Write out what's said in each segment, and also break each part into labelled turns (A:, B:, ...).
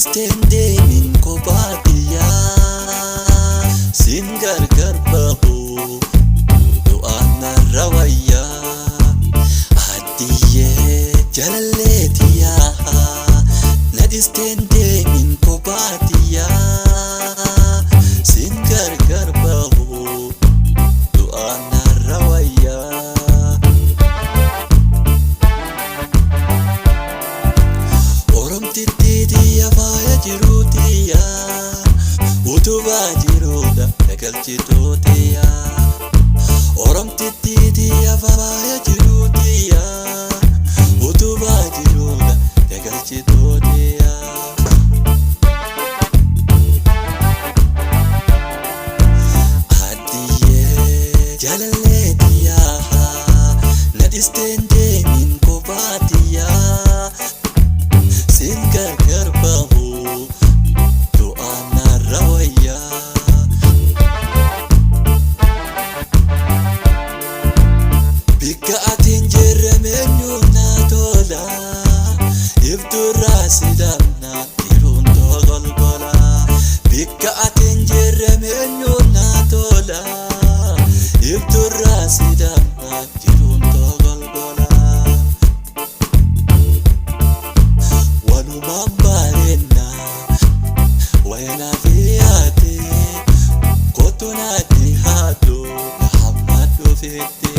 A: Nadistende min kophaatiya sin gargar bahu du'aan narra wayya Adiyye jalalleetiya Nadistende min kophaatiya sin gargar bahu du'aan narra wayya Oromtittiitiya faaya jiruutiya utubaa jiruudha nagalchituutiya Oromtittiitiya faaya jiruutiya utubaa jiruudha nagalchituutiya Adiyye jalalleetiya Nadistende min kophaatiya sin gargar bahu du'aan narra wayya Bikka atiin jirre meenyuun naa tola Ibturraa sidaamna jiruun togolgola Bikka atiin jirre meenyuun naa tola Ibturraa sidaamna jiruun togolgola Walumaan bareedna wayanaa fi haate kottu naatti haadhu hamma dhufeette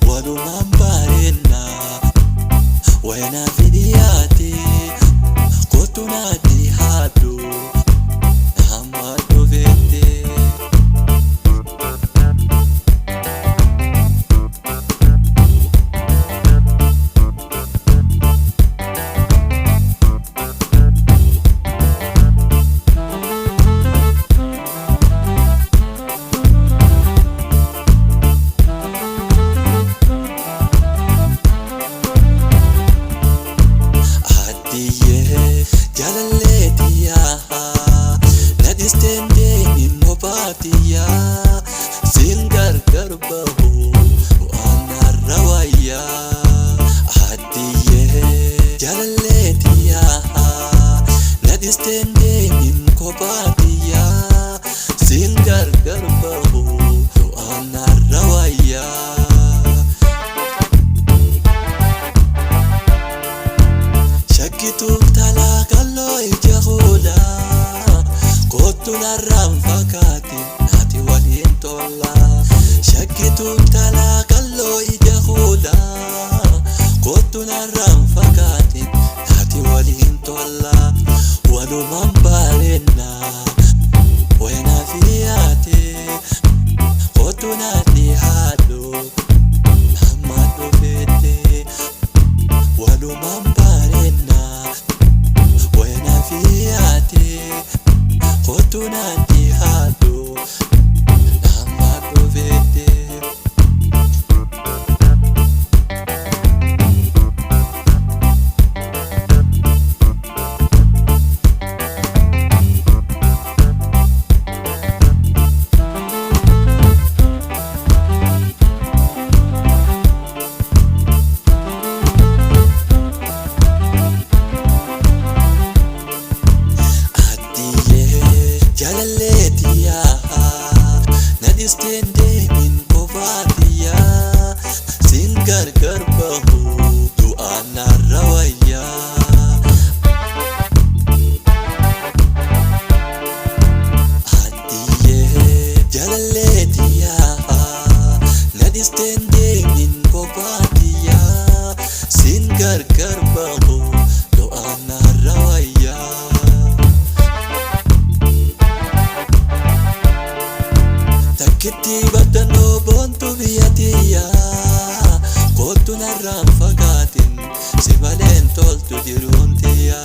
A: Walumaan bareedna wayanaa fi haate kottu naatti haadhu hamma dhufeette Jalalleetiya Nadistende min kophaatiya sin gargar bahu du'aan narra wayya Adiyye jalalleetiya Nadistende min kophaatiya sin gargar bahu du'aan narra wayya Shakkituuf talaa kalloo ija hoola kottu narraan fakkaate naati waliin tolla Shakkituuf talaa kalloo ija hoola kottu narraan fakkaate naati waliin tolla Walumaan bareedna wayanaa fi haate kottu naatti haadhu hamma dhufeette Walumaan bareedna wayanaa fi haate kottu naatti haadhu hamma dhufeette Jalalleetiya Nadistende min kophaatiya sin gargar bahu du'aan narra wayya Adiyye jalalleetiya Nadistende min kophaatiya sin gargar bahu du'aan narra wayya Takkitti baddanoo boontu biyyatiyya kottu narraan fakaatin si maleen toltu jiruun tiyya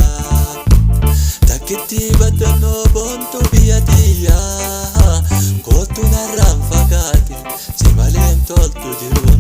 A: Takkitti baddanoo boontu biyyatiyya kottu narraan fakaatin si maleen toltu jiruun